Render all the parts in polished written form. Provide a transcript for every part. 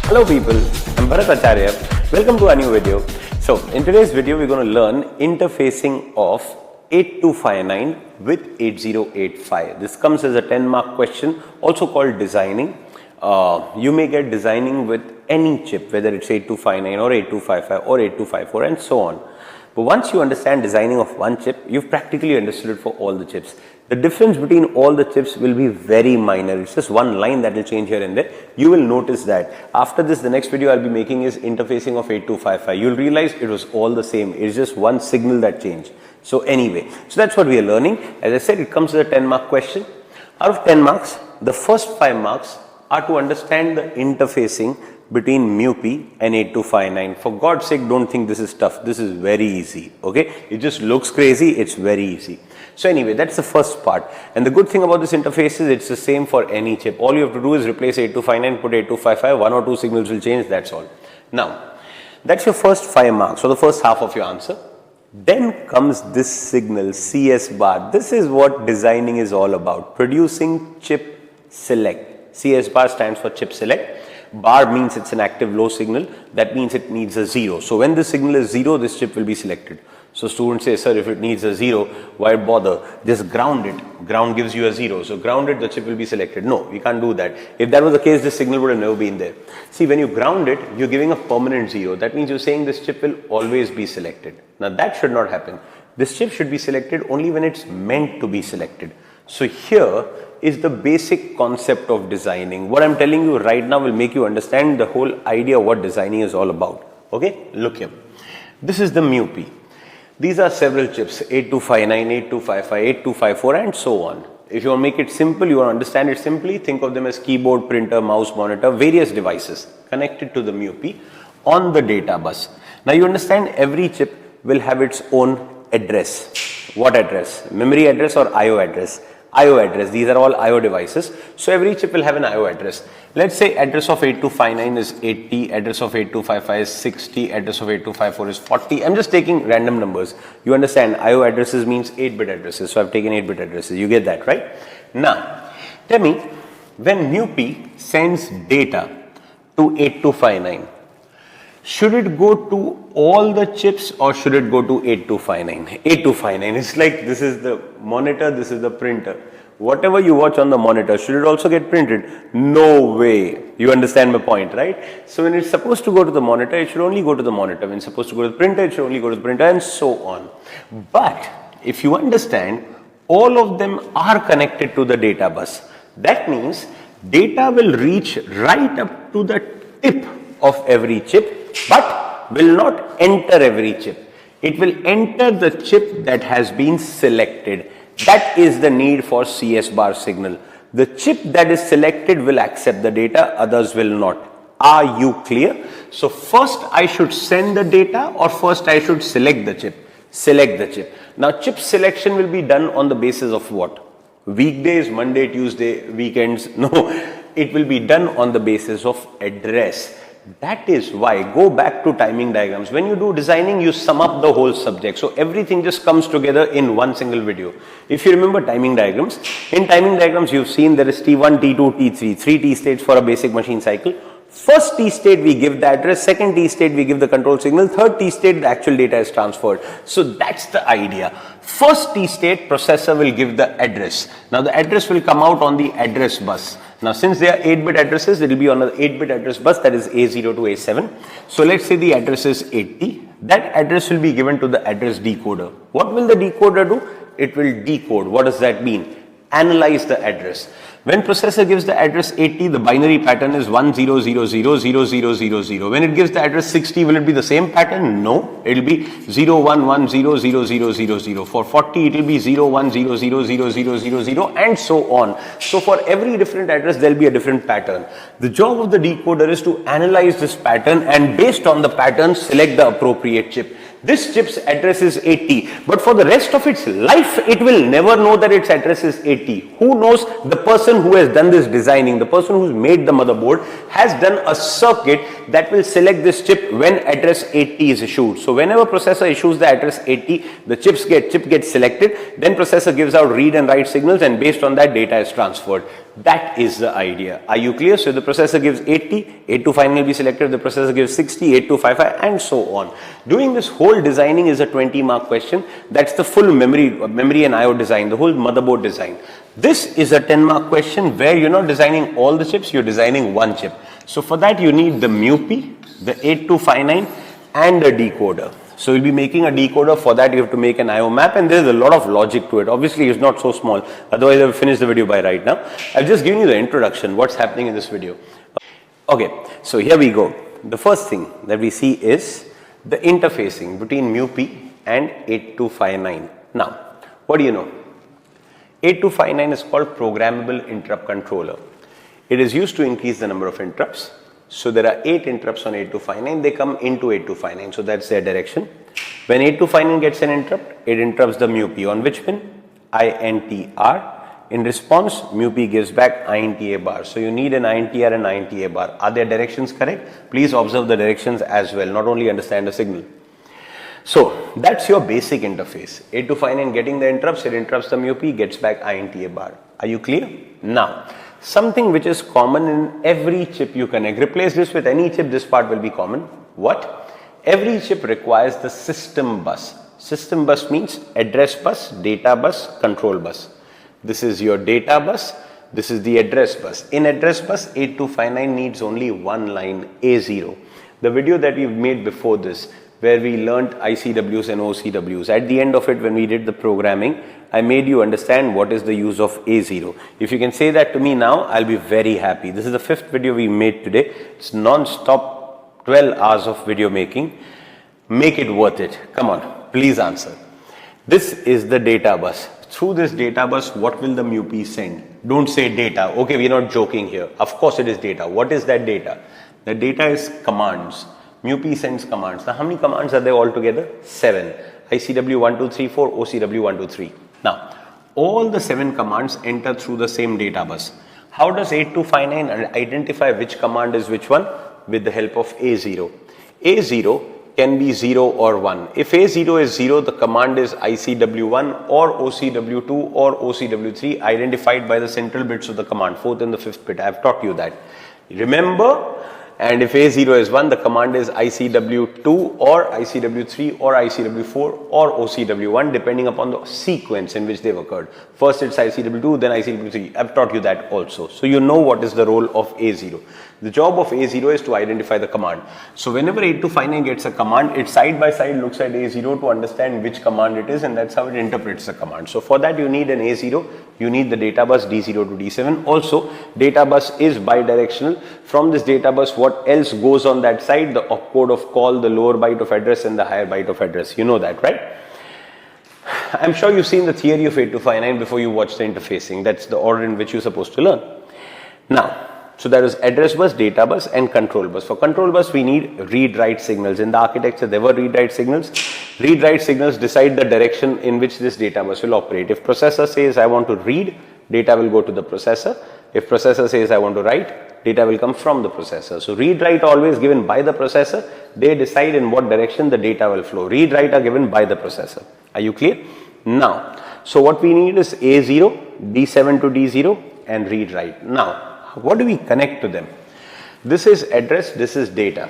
Hello people, I'm Bharat Acharya. Welcome to a new video. So in today's video we're going to learn interfacing of 8259 with 8085. This comes as a 10-mark question, also called designing. You may get designing with any chip, whether it's 8259 or 8255 or 8254 and so on. But once you understand designing of one chip, you've practically understood it for all the chips. The difference between all the chips will be very minor. It's just one line that will change here and there. You will notice that. After this, the next video I'll be making is interfacing of 8255. You'll realize it was all the same. It's just one signal that changed. So anyway, so that's what we are learning. As I said, it comes as a 10-mark question. Out of 10 marks, the first 5 marks are to understand the interfacing between μp and 8259. For God's sake, don't think this is tough. This is very easy. Okay, it just looks crazy. It's very easy. So anyway, that's the first part. And the good thing about this interface is it's the same for any chip. All you have to do is replace 8259, put 8255, 1 or 2 signals will change. That's all. Now, that's your first 5 marks, or the first half of your answer. Then comes this signal, CS bar. This is what designing is all about. Producing chip select. CS bar stands for chip select. Bar means it's an active low signal. That means it needs a 0. So when this signal is 0, this chip will be selected. So students say, sir, if it needs a 0, why bother? Just ground it. Ground gives you a 0. So ground it, the chip will be selected. No, we can't do that. If that was the case, this signal would have never been there. See, when you ground it, you're giving a permanent 0. That means you're saying this chip will always be selected. Now that should not happen. This chip should be selected only when it's meant to be selected. So here is the basic concept of designing. What I'm telling you right now will make you understand the whole idea of what designing is all about. Okay, look here. This is the μp. These are several chips, 8259, 8255, 8254 and so on. If you want to make it simple, you want to understand it simply, think of them as keyboard, printer, mouse, monitor, various devices connected to the μp on the data bus. Now you understand every chip will have its own address. What address? Memory address or IO address? IO address. These are all IO devices. So every chip will have an IO address. Let's say address of 8259 is 80, address of 8255 is 60, address of 8254 is 40. I'm just taking random numbers. You understand IO addresses means 8-bit addresses. So I've taken 8-bit addresses. You get that, right? Now, tell me, when μp sends data to 8259, should it go to all the chips or should it go to 8259? 8259, it's like this is the monitor, this is the printer. Whatever you watch on the monitor, should it also get printed? No way. You understand my point, right? So when it's supposed to go to the monitor, it should only go to the monitor. When it's supposed to go to the printer, it should only go to the printer and so on. But if you understand, all of them are connected to the data bus. That means data will reach right up to the tip of every chip, but will not enter every chip. It will enter the chip that has been selected. That is the need for CS bar signal. The chip that is selected will accept the data, others will not. Are you clear? So first I should send the data or first I should select the chip? Select the chip. Now chip selection will be done on the basis of what? Weekdays, Monday, Tuesday, weekends? No, it will be done on the basis of address. That is why, go back to timing diagrams. When you do designing, you sum up the whole subject. So everything just comes together in one single video. If you remember timing diagrams, in timing diagrams you've seen there is T1, T2, T3, 3 T states for a basic machine cycle. First T state we give the address, second T state we give the control signal, third T state the actual data is transferred. So that's the idea. First T state processor will give the address. Now the address will come out on the address bus. Now since they are 8-bit addresses, it will be on an 8-bit address bus, that is A0 to A7. So let's say the address is 80. That address will be given to the address decoder. What will the decoder do? It will decode. What does that mean? Analyze the address. When processor gives the address 80, the binary pattern is 10000000. When it gives the address 60, will it be the same pattern? No, it will be 01100000. For 40, it will be 01000000 and so on. So for every different address, there will be a different pattern. The job of the decoder is to analyze this pattern and based on the pattern, select the appropriate chip. This chip's address is 80, but for the rest of its life, it will never know that its address is 80. Who knows? The person who has done this designing, the person who's made the motherboard, has done a circuit that will select this chip when address 80 is issued. So whenever processor issues the address 80, the chip gets selected, then processor gives out read and write signals, and based on that, data is transferred. That is the idea. Are you clear? So the processor gives 80, 8259 will be selected, the processor gives 60, 8255 and so on. Doing this whole designing is a 20 mark question. That's the full memory and IO design, the whole motherboard design. This is a 10 mark question where you're not designing all the chips, you're designing one chip. So for that you need the MUPI, the 8259 and a decoder. So you'll be making a decoder. For that you have to make an IO map, and there's a lot of logic to it. Obviously it's not so small, otherwise I would finish the video by right now. I've just given you the introduction, what's happening in this video. Okay, so here we go. The first thing that we see is the interfacing between MUPI and 8259. Now, what do you know? 8259 is called programmable interrupt controller. It is used to increase the number of interrupts. So there are 8 interrupts on 8259, they come into 8259, so that's their direction. When 8259 gets an interrupt, it interrupts the MUPI on which pin? INTR. In response, MUPI gives back INTA bar. So you need an INTR and INTA bar. Are their directions correct? Please observe the directions as well, not only understand the signal. So that's your basic interface. 8259 getting the interrupts, it interrupts the MUPI, gets back INTA bar. Are you clear? Now, something which is common in every chip you connect. Replace this with any chip, this part will be common. What? Every chip requires the system bus. System bus means address bus, data bus, control bus. This is your data bus, this is the address bus. In address bus, 8259 needs only one line, A0. The video that we've made before this, where we learnt ICWs and OCWs, at the end of it when we did the programming, I made you understand what is the use of A0. If you can say that to me now, I'll be very happy. This is the 5th video we made today. It's non-stop 12 hours of video making. Make it worth it. Come on, please answer. This is the data bus. Through this data bus, what will the MUPI send? Don't say data. Okay, we're not joking here. Of course it is data. What is that data? The data is commands. MUPI sends commands. Now how many commands are there altogether? 7. ICW 1234, OCW 123. Now, all the 7 commands enter through the same data bus. How does 8259 identify which command is which one? With the help of A0. A0 can be 0 or 1. If A0 is 0, the command is ICW1 or OCW2 or OCW3 identified by the central bits of the command, 4th and the 5th bit. I have taught you that. Remember? And if A0 is 1, the command is ICW2 or ICW3 or ICW4 or OCW1 depending upon the sequence in which they've occurred. First it's ICW2, then ICW3. I've taught you that also. So you know what is the role of A0. The job of A0 is to identify the command. So whenever 8259 gets a command, it side by side looks at A0 to understand which command it is, and that's how it interprets the command. So for that you need an A0, you need the data bus D0 to D7. Also, data bus is bidirectional. From this data bus, what else goes on that side? The opcode of call, the lower byte of address and the higher byte of address. You know that, right? I'm sure you've seen the theory of 8259 before you watch the interfacing. That's the order in which you're supposed to learn. Now, so there is address bus, data bus and control bus. For control bus, we need read-write signals. In the architecture, there were read-write signals. Read-write signals decide the direction in which this data bus will operate. If processor says, I want to read, data will go to the processor. If processor says, I want to write, data will come from the processor. So read-write always given by the processor. They decide in what direction the data will flow. Read-write are given by the processor. Are you clear? Now, so what we need is A0, D7 to D0 and read-write. Now, what do we connect to them? This is address, this is data.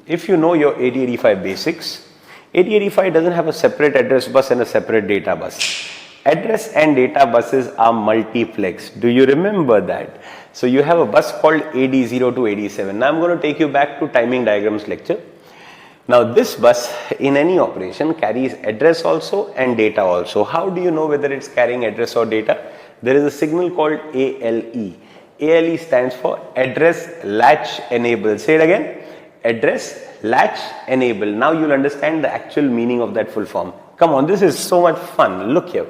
If you know your 8085 basics, 8085 doesn't have a separate address bus and a separate data bus. Address and data buses are multiplexed. Do you remember that? So you have a bus called AD0 to AD7. Now I'm going to take you back to timing diagrams lecture. Now this bus in any operation carries address also and data also. How do you know whether it's carrying address or data? There is a signal called ALE. ALE stands for address latch enable. Say it again. Address latch enable. Now you'll understand the actual meaning of that full form. Come on, this is so much fun. Look here.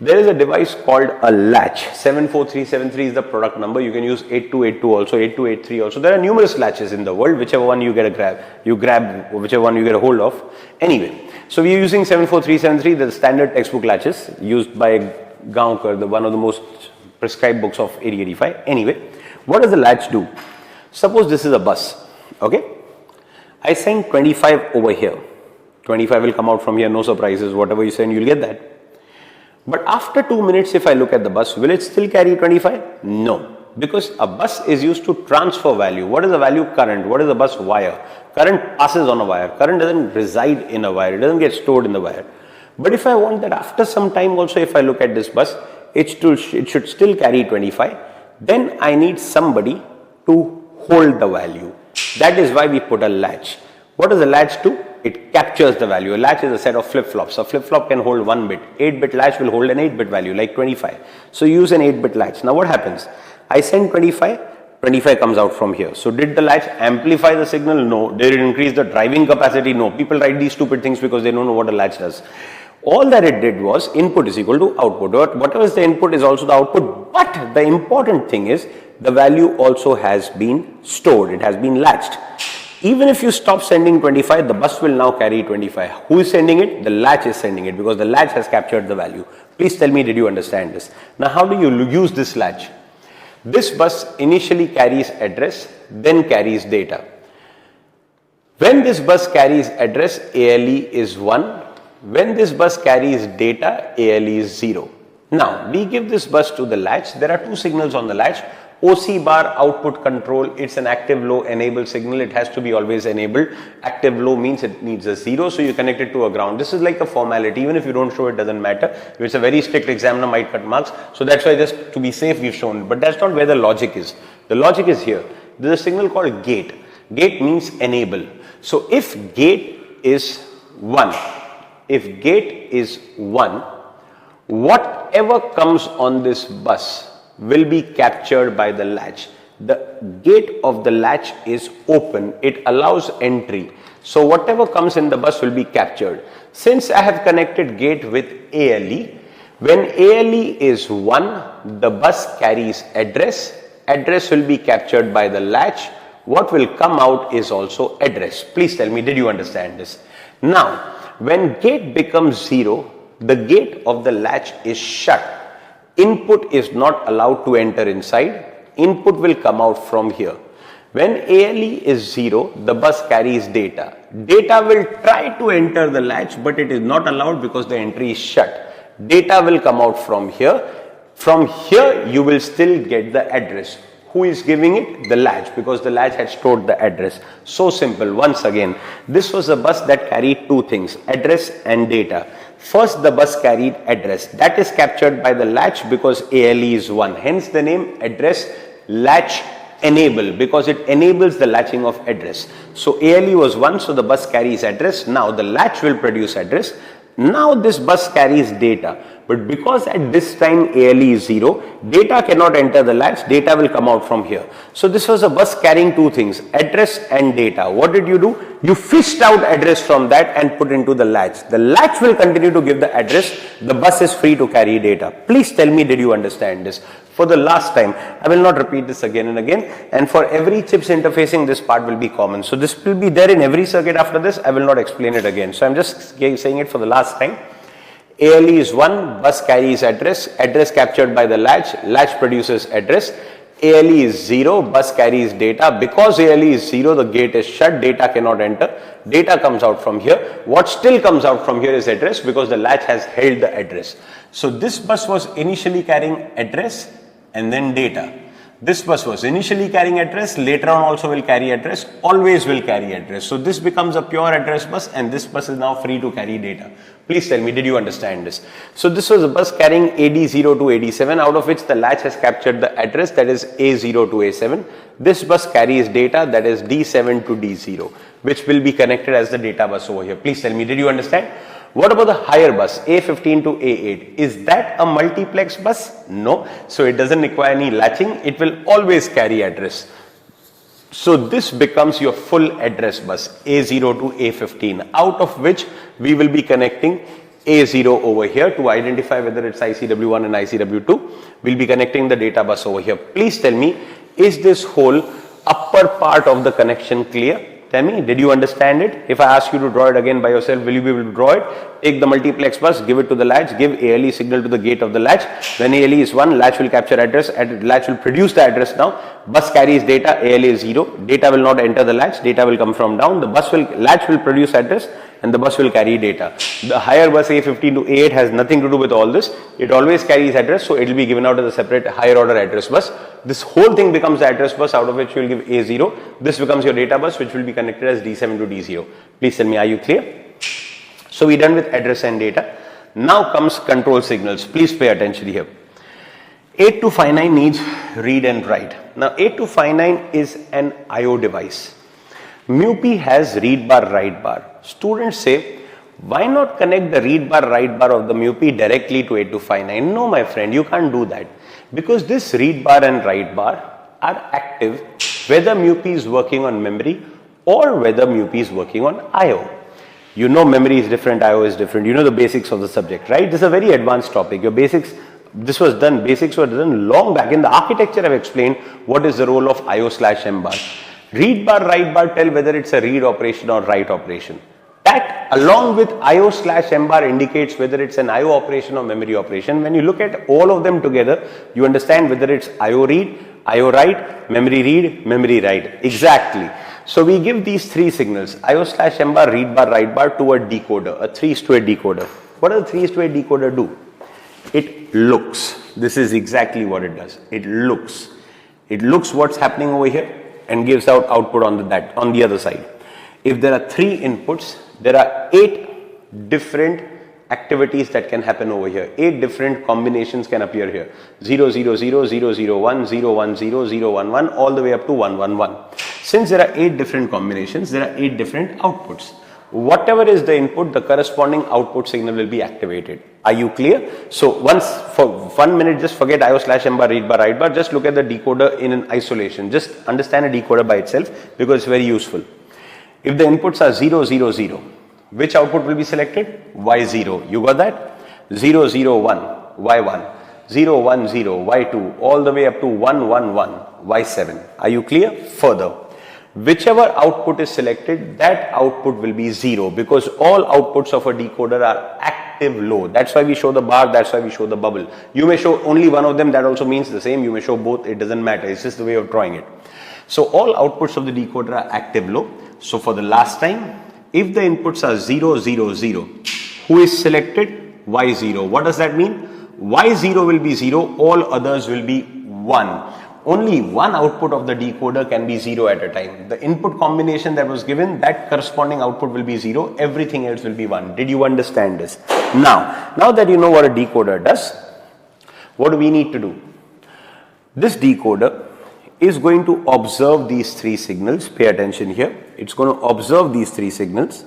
There is a device called a latch. 74373 is the product number. You can use 8282 also, 8283 also. There are numerous latches in the world. Whichever one you get a grab, whichever one you get a hold of. Anyway, so we are using 74373, the standard textbook latches used by Gaonkar, one of the most prescribed books of 8085. Anyway, what does the latch do? Suppose this is a bus. Okay, I send 25 over here. 25 will come out from here. No surprises. Whatever you send, you'll get that. But after 2 minutes, if I look at the bus, will it still carry 25? No. Because a bus is used to transfer value. What is the value? Current. What is the bus? Wire. Current passes on a wire. Current doesn't reside in a wire. It doesn't get stored in the wire. But if I want that after some time also, if I look at this bus, it should still carry 25. Then I need somebody to hold the value. That is why we put a latch. What does a latch do? It captures the value. A latch is a set of flip-flops. A flip-flop can hold 1 bit. 8-bit latch will hold an 8-bit value like 25. So use an 8-bit latch. Now what happens? I send 25. 25 comes out from here. So did the latch amplify the signal? No. Did it increase the driving capacity? No. People write these stupid things because they don't know what a latch does. All that it did was input is equal to output. Whatever is the input is also the output. But the important thing is the value also has been stored. It has been latched. Even if you stop sending 25, the bus will now carry 25. Who is sending it? The latch is sending it because the latch has captured the value. Please tell me, did you understand this? Now, how do you use this latch? This bus initially carries address, then carries data. When this bus carries address, ALE is 1. When this bus carries data, ALE is 0. Now, we give this bus to the latch. There are two signals on the latch. OC bar output control, it's an active low enable signal. It has to be always enabled. Active low means it needs a 0, so you connect it to a ground. This is like a formality. Even if you don't show it, doesn't matter. If it's a very strict examiner, might cut marks. So that's why, just to be safe, we've shown it. But that's not where the logic is. The logic is here. There's a signal called gate. Gate means enable. So if gate is 1, whatever comes on this bus will be captured by the latch. The gate of the latch is open. It allows entry. So whatever comes in the bus will be captured. Since I have connected gate with ALE, when ALE is 1, the bus carries address. Address will be captured by the latch. What will come out is also address. Please tell me, did you understand this? Now, when gate becomes 0, the gate of the latch is shut. Input is not allowed to enter inside. Input will come out from here. When ALE is 0, the bus carries data. Data will try to enter the latch, but it is not allowed because the entry is shut. Data will come out from here. From here, you will still get the address. Who is giving it? The latch, because the latch had stored the address. So simple. Once again, this was a bus that carried two things, address and data. First, the bus carried address. That is captured by the latch because ALE is 1. Hence the name address latch enable, because it enables the latching of address. So ALE was 1, so the bus carries address. Now the latch will produce address. Now this bus carries data. But because at this time ALE is 0, data cannot enter the latch, data will come out from here. So this was a bus carrying two things, address and data. What did you do? You fished out address from that and put into the latch. The latch will continue to give the address, the bus is free to carry data. Please tell me, did you understand this? For the last time, I will not repeat this again and again, and for every chips interfacing, this part will be common. So this will be there in every circuit after this. I will not explain it again. So I'm just saying it for the last time. ALE is 1, bus carries address, address captured by the latch, latch produces address. ALE is 0, bus carries data. Because ALE is 0, the gate is shut, data cannot enter. Data comes out from here. What still comes out from here is address, because the latch has held the address. So this bus was initially carrying address and then data. This bus was initially carrying address, later on also will carry address, always will carry address. So this becomes a pure address bus, and this bus is now free to carry data. Please tell me, did you understand this? So this was a bus carrying AD0 to AD7, out of which the latch has captured the address, that is A0 to A7. This bus carries data, that is D7 to D0, which will be connected as the data bus over here. Please tell me, did you understand? What about the higher bus, A15 to A8? Is that a multiplex bus? No. So it doesn't require any latching. It will always carry address. So this becomes your full address bus, A0 to A15, out of which we will be connecting A0 over here to identify whether it's ICW1 and ICW2. We'll be connecting the data bus over here. Please tell me, is this whole upper part of the connection clear? Tell me, did you understand it? If I ask you to draw it again by yourself, will you be able to draw it? Take the multiplex bus, give it to the latch, give ALE signal to the gate of the latch. When ALE is 1, latch will capture address, latch will produce the address now. Bus carries data, ALE is 0. Data will not enter the latch, data will come from down. The latch will produce address. and the bus will carry data. The higher bus A15 to A8 has nothing to do with all this. It always carries address, so it will be given out as a separate higher order address bus. This whole thing becomes the address bus, out of which you will give A0. This becomes your data bus, which will be connected as D7 to D0. Please tell me, are you clear? So we're done with address and data. Now comes control signals. Please pay attention here. 8259 needs read and write. Now 8259 is an IO device. MUPI has read bar, write bar. Students say, why not connect the read bar, write bar of the MUPI directly to 8259? No, my friend, you can't do that. Because this read bar and write bar are active whether MUPI is working on memory or whether MUPI is working on IO. You know memory is different, IO is different. You know the basics of the subject, right? This is a very advanced topic. Your basics, basics were done long back. In the architecture, I've explained what is the role of IO/M bar. Read bar, write bar tell whether it's a read operation or write operation. That along with IO/M bar indicates whether it's an IO operation or memory operation. When you look at all of them together, you understand whether it's IO read, IO write, memory write. Exactly. So we give these three signals, IO/M bar, read bar, write bar to a decoder, a 3:8 decoder. What does a 3:8 decoder do? It looks. This is exactly what it does. It looks. It looks what's happening over here and gives out output on the other side. If there are 3 inputs, there are 8 different activities that can happen over here. 8 different combinations can appear here. 0, 0, 0, 0, 0, 1, 0, 1, 0, 0, 1, 1, all the way up to 1, 1, 1. Since there are 8 different combinations, there are 8 different outputs. Whatever is the input, the corresponding output signal will be activated. Are you clear? So once for 1 minute, just forget IO/M bar, read bar, write bar. Just look at the decoder in an isolation. Just understand a decoder by itself because it's very useful. If the inputs are 0, 0, 0, which output will be selected? Y0. You got that? 0, 0, 1, Y1. 0, 1, 0, Y2, all the way up to 1, 1, 1, Y7. Are you clear? Further, whichever output is selected, that output will be 0 because all outputs of a decoder are active low. That's why we show the bar, that's why we show the bubble. You may show only one of them, that also means the same. You may show both, it doesn't matter. It's just the way of drawing it. So all outputs of the decoder are active low. So for the last time, if the inputs are 0, 0, 0, who is selected? Y0. What does that mean? Y0 will be 0, all others will be 1. Only one output of the decoder can be 0 at a time. The input combination that was given, that corresponding output will be 0, everything else will be 1. Did you understand this? Now that you know what a decoder does, what do we need to do? This decoder is going to observe these 3 signals. Pay attention here. It's going to observe these 3 signals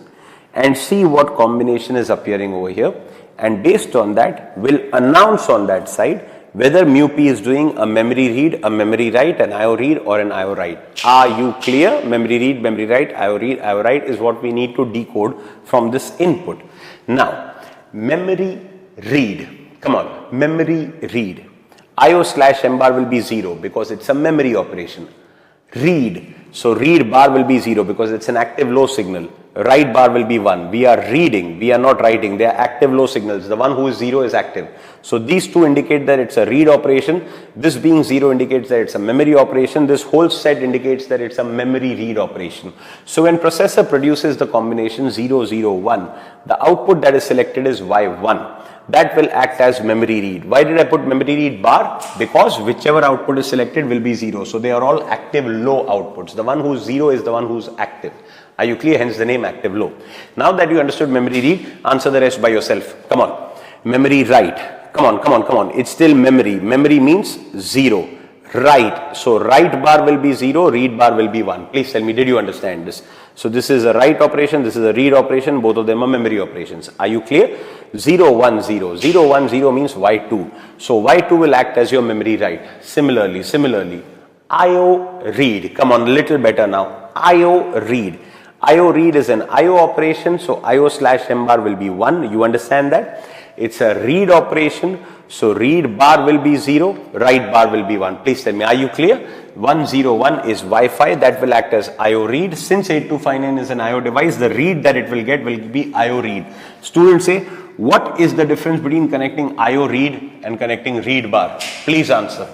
and see what combination is appearing over here, and based on that will announce on that side whether MUPI is doing a memory read, a memory write, an IO read or an IO write. Are you clear? Memory read, memory write, IO read, IO write is what we need to decode from this input. Now, memory read. Come on, memory read. IO/M bar will be 0 because it's a memory operation. Read. So read bar will be 0 because it's an active low signal. Write bar will be 1. We are reading, we are not writing. They are active low signals. The one who is 0 is active. So these two indicate that it's a read operation. This being 0 indicates that it's a memory operation. This whole set indicates that it's a memory read operation. So when processor produces the combination 0, 0, 1, the output that is selected is Y1. That will act as memory read. Why did I put memory read bar? Because whichever output is selected will be 0. So they are all active low outputs. The one who's 0 is the one who's active. Are you clear? Hence the name active low. Now that you understood memory read, answer the rest by yourself. Come on. Memory write. Come on. It's still memory. Memory means 0. Write. So write bar will be 0, read bar will be 1. Please tell me, did you understand this? So this is a write operation, this is a read operation, both of them are memory operations. Are you clear? 0, 1, 0. 0, 1, 0 means Y2. So Y2 will act as your memory write. Similarly, IO read. Come on, a little better now. IO read. IO read is an IO operation, so IO/M bar will be 1. You understand that? It's a read operation, so read bar will be 0, write bar will be 1. Please tell me, are you clear? 101 is Wi-Fi, that will act as IO read. Since 8259 is an IO device, the read that it will get will be IO read. Students say, what is the difference between connecting IO read and connecting read bar? Please answer.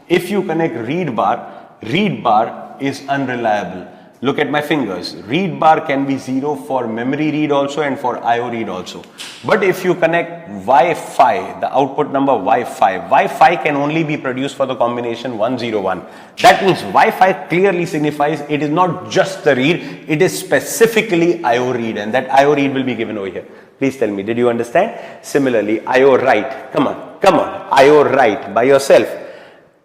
If you connect read bar is unreliable. Look at my fingers. Read bar can be 0 for memory read also and for IO read also. But if you connect Wi-Fi, the output number Wi-Fi can only be produced for the combination 101. That means Wi-Fi clearly signifies it is not just the read, it is specifically IO read, and that IO read will be given over here. Please tell me, did you understand? Similarly, IO write. Come on. IO write by yourself.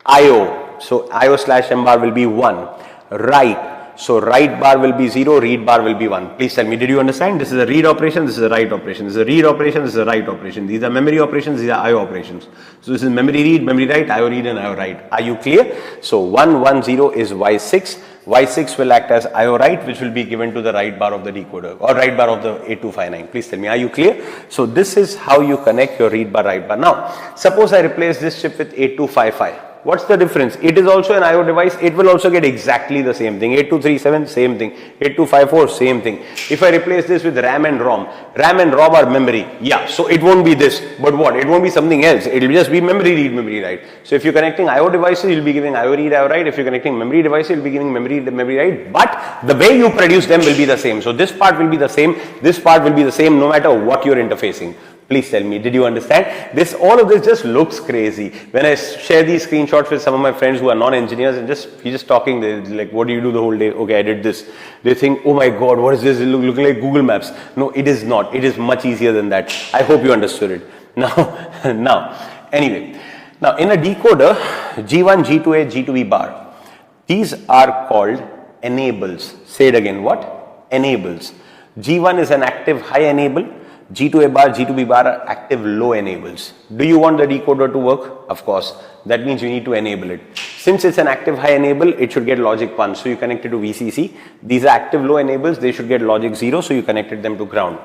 IO. So IO slash M bar will be 1. Write. So write bar will be 0, read bar will be 1. Please tell me, did you understand? This is a read operation, this is a write operation. This is a read operation, this is a write operation. These are memory operations, these are IO operations. So this is memory read, memory write, IO read and IO write. Are you clear? So 110 is Y6. Y6 will act as IO write, which will be given to the write bar of the decoder or write bar of the 8259. Please tell me, are you clear? So this is how you connect your read bar, write bar. Now, suppose I replace this chip with 8255. What's the difference? It is also an IO device. It will also get exactly the same thing. 8237, same thing. 8254, same thing. If I replace this with RAM and ROM are memory. Yeah, so it won't be this. But what? It won't be something else. It will just be memory read, memory write. So if you're connecting IO devices, you'll be giving IO read, IO write. If you're connecting memory devices, you'll be giving memory read, memory write. But the way you produce them will be the same. So this part will be the same. This part will be the same no matter what you're interfacing. Please tell me, did you understand? All of this just looks crazy. When I share these screenshots with some of my friends who are non-engineers and you're just talking, they're like, what do you do the whole day? Okay, I did this. They think, oh my God, what is this? It looking like Google Maps. No, it is not. It is much easier than that. I hope you understood it. Anyway, in a decoder, G1, G2A, G2B bar, these are called enables. Say it again, what? Enables. G1 is an active high enable. G2A bar, G2B bar are active low enables. Do you want the decoder to work? Of course. That means you need to enable it. Since it's an active high enable, it should get logic 1. So you connect it to VCC. These are active low enables. They should get logic 0. So you connected them to ground.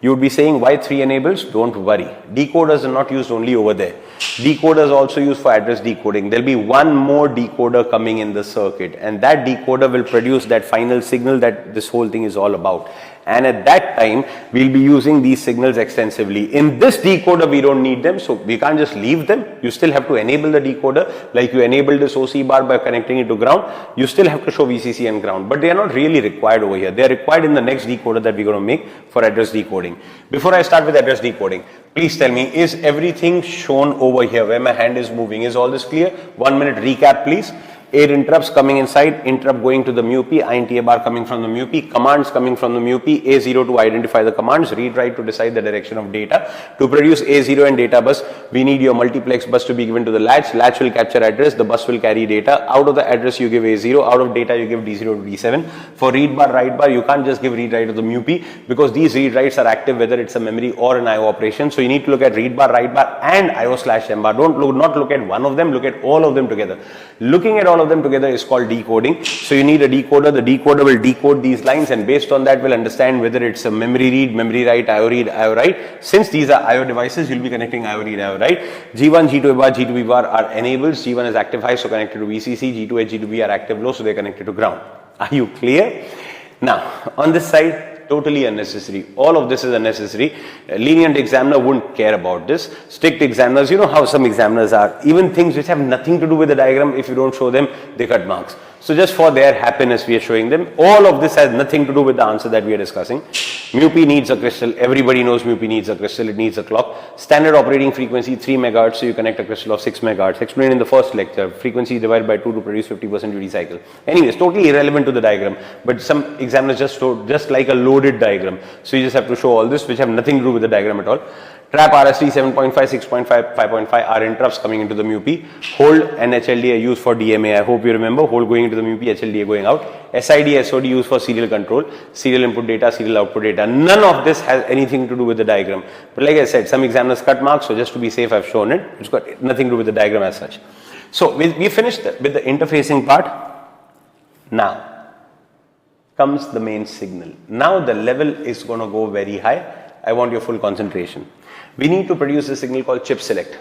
You would be saying, why 3 enables? Don't worry. Decoders are not used only over there. Decoders are also used for address decoding. There'll be one more decoder coming in the circuit, and that decoder will produce that final signal that this whole thing is all about. And at that time, we'll be using these signals extensively. In this decoder, we don't need them, so we can't just leave them. You still have to enable the decoder, like you enabled this OC bar by connecting it to ground. You still have to show VCC and ground, but they are not really required over here. They are required in the next decoder that we're going to make for address decoding. Before I start with address decoding, please tell me, is everything shown over here where my hand is moving? Is all this clear? 1 minute recap, please. 8 interrupts coming inside, interrupt going to the MUPI, INTA bar coming from the MUPI, commands coming from the MUPI, A0 to identify the commands, read write to decide the direction of data. To produce A0 and data bus, we need your multiplex bus to be given to the latch. Latch will capture address, the bus will carry data. Out of the address you give A0, out of data you give D0 to D7. For read bar, write bar, you can't just give read write to the MUPI because these read writes are active whether it's a memory or an IO operation. So you need to look at read bar, write bar and IO slash M bar. Not look at one of them, look at all of them together. Looking at all of them together is called decoding. So you need a decoder. The decoder will decode these lines, and based on that we'll understand whether it's a memory read, memory write, IO write. Since these are IO devices, you'll be connecting IO read, IO write. G1, G2A bar, G2B bar are enabled. G1 is active high, so connected to VCC. G2A, G2B are active low, so they're connected to ground. Are you clear? Now, on this side, totally unnecessary. All of this is unnecessary. A lenient examiner wouldn't care about this. Strict examiners, you know how some examiners are. Even things which have nothing to do with the diagram, if you don't show them, they cut marks. So just for their happiness, we are showing them. All of this has nothing to do with the answer that we are discussing. MUPI needs a crystal. Everybody knows MUPI needs a crystal. It needs a clock. Standard operating frequency 3 megahertz. So you connect a crystal of 6 megahertz. Explained in the first lecture. Frequency divided by 2 to produce 50% duty cycle. Anyways, totally irrelevant to the diagram. But some examiners just like a loaded diagram. So you just have to show all this which have nothing to do with the diagram at all. Trap RST 7.5, 6.5, 5.5 are interrupts coming into the MUPI. Hold and HLD are used for DMA. I hope you remember. Hold going into the MUPI, HLD going out. SID, SOD used for serial control. Serial input data, serial output data. None of this has anything to do with the diagram. But like I said, some examiners cut marks. So just to be safe, I've shown it. It's got nothing to do with the diagram as such. So we finished with the interfacing part. Now comes the main signal. Now the level is going to go very high. I want your full concentration. We need to produce a signal called chip select.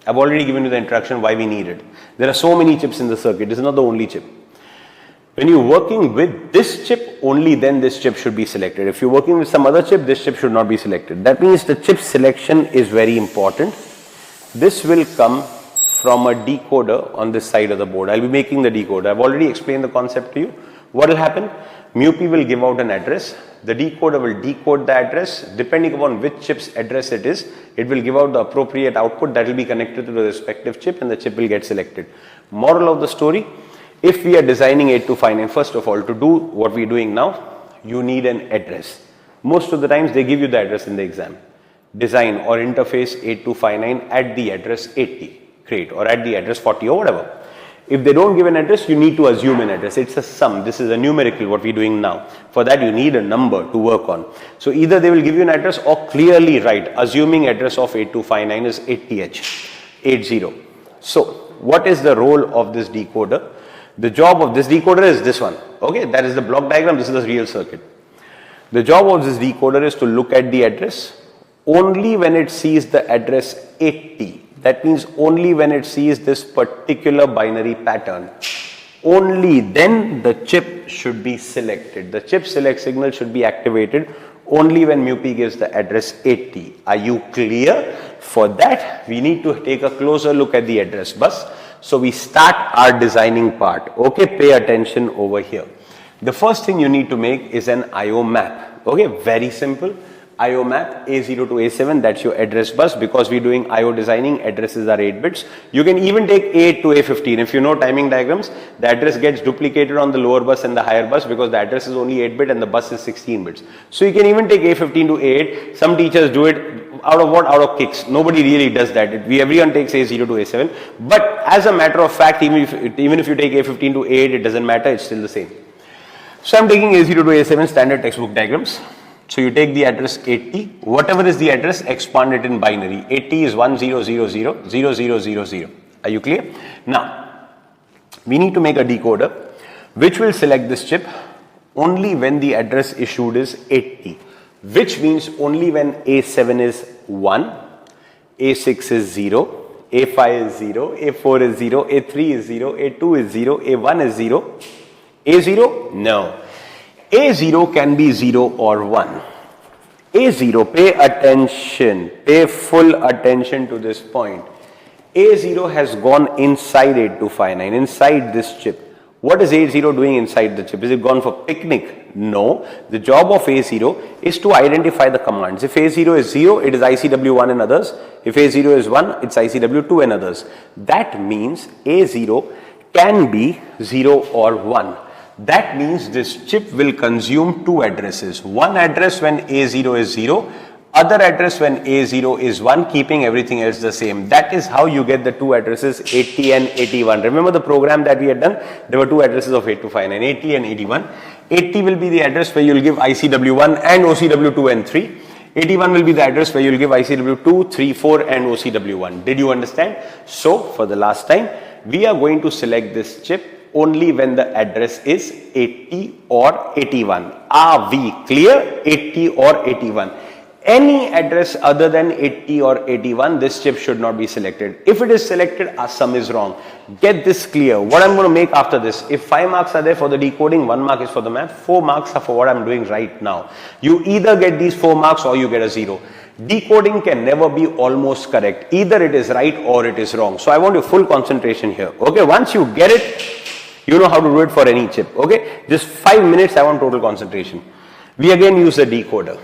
I've already given you the introduction why we need it. There are so many chips in the circuit. This is not the only chip. When you're working with this chip, only then this chip should be selected. If you're working with some other chip, this chip should not be selected. That means the chip selection is very important. This will come from a decoder on this side of the board. I'll be making the decoder. I've already explained the concept to you. What will happen? MUPI will give out an address. The decoder will decode the address. Depending upon which chip's address it is, it will give out the appropriate output that will be connected to the respective chip, and the chip will get selected. Moral of the story, if we are designing 8259, first of all, to do what we are doing now, you need an address. Most of the times they give you the address in the exam. Design or interface 8259 at the address 80, great, or at the address 40 or whatever. If they don't give an address, you need to assume an address. It's a sum. This is a numerical, what we're doing now. For that, you need a number to work on. So either they will give you an address or clearly write, assuming address of 8259 is 80H, 80. So what is the role of this decoder? The job of this decoder is this one. Okay, that is the block diagram. This is the real circuit. The job of this decoder is to look at the address only when it sees the address 80. That means only when it sees this particular binary pattern. Only then the chip should be selected. The chip select signal should be activated only when MUPI gives the address 80. Are you clear? For that, we need to take a closer look at the address bus. So we start our designing part. Okay, pay attention over here. The first thing you need to make is an IO map. Okay, very simple. IO map A0 to A7, that's your address bus. Because we're doing IO designing, addresses are 8 bits. You can even take A8 to A15. If you know timing diagrams, the address gets duplicated on the lower bus and the higher bus because the address is only 8 bit and the bus is 16 bits. So you can even take A15 to A8. Some teachers do it out of what? Out of kicks. Nobody really does that. Everyone takes A0 to A7. But as a matter of fact, even if you take A15 to A8, it doesn't matter. It's still the same. So I'm taking A0 to A7 standard textbook diagrams. So you take the address 80, whatever is the address, expand it in binary. 80 is 10000000. Are you clear? Now, we need to make a decoder which will select this chip only when the address issued is 80, which means only when A7 is 1, A6 is 0, A5 is 0, A4 is 0, A3 is 0, A2 is 0, A1 is 0, A0? No. A0 can be 0 or 1. A0, pay attention, pay full attention to this point. A0 has gone inside 8259, inside this chip. What is A0 doing inside the chip? Is it gone for picnic? No. The job of A0 is to identify the commands. If A0 is 0, it is ICW1 and others. If A0 is 1, it's ICW2 and others. That means A0 can be 0 or 1. That means this chip will consume two addresses. One address when A0 is 0, other address when A0 is 1, keeping everything else the same. That is how you get the two addresses 80 and 81. Remember the program that we had done? There were two addresses of 8259, 80 and 81. 80 will be the address where you will give ICW1 and OCW2 and 3. 81 will be the address where you will give ICW2, 3, 4 and OCW1. Did you understand? So, for the last time, we are going to select this chip only when the address is 80 or 81. Are we clear? 80 or 81. Any address other than 80 or 81, this chip should not be selected. If it is selected, our sum is wrong. Get this clear. What I'm going to make after this, if 5 marks are there for the decoding, 1 mark is for the math, 4 marks are for what I'm doing right now. You either get these 4 marks or you get a 0. Decoding can never be almost correct. Either it is right or it is wrong. So I want your full concentration here. Okay, once you get it, you know how to do it for any chip. Okay, just 5 minutes, I want total concentration. We again use the decoder.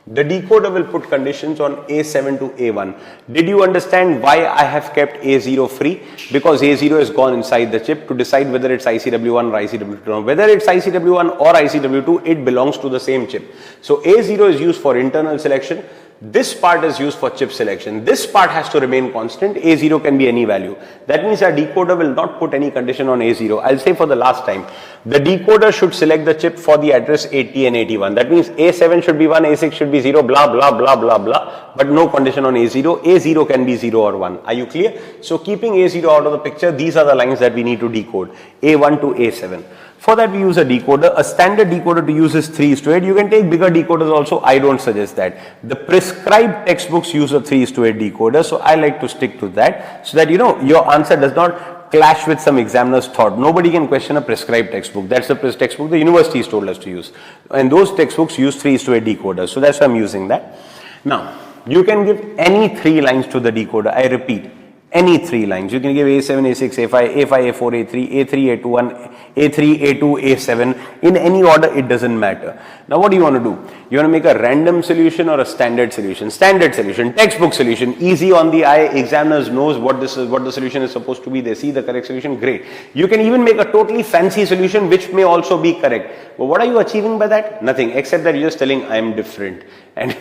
The decoder will put conditions on A7 to A1. Did you understand why I have kept A0 free? Because A0 has gone inside the chip to decide whether it's ICW1 or ICW2. Whether it's ICW1 or ICW2, it belongs to the same chip. So A0 is used for internal selection. This part is used for chip selection. This part has to remain constant. A0 can be any value. That means our decoder will not put any condition on A0. I'll say for the last time, the decoder should select the chip for the address 80 and 81. That means A7 should be 1, A6 should be 0, blah, blah, blah, blah, blah. But no condition on A0. A0 can be 0 or 1. Are you clear? So keeping A0 out of the picture, these are the lines that we need to decode. A1 to A7. For that we use a decoder. A standard decoder to use is 3:8. You can take bigger decoders also. I don't suggest that. The prescribed textbooks use a 3:8 decoder. So I like to stick to that so that you know your answer does not clash with some examiner's thought. Nobody can question a prescribed textbook. That's the textbook the university has told us to use. And those textbooks use 3:8 decoders. So that's why I'm using that. Now, you can give any 3 lines to the decoder. I repeat, any 3 lines. You can give A7, A6, A5, A5, A4, A3, A3, A21, A3, A2, A7 in any order. It doesn't matter. Now what do you want to do? You want to make a random solution or a standard solution? Standard solution, textbook solution, easy on the eye. Examiners knows what the solution is supposed to be. They see the correct solution. Great. You can even make a totally fancy solution which may also be correct. But what are you achieving by that? Nothing, except that you're just telling I am different. And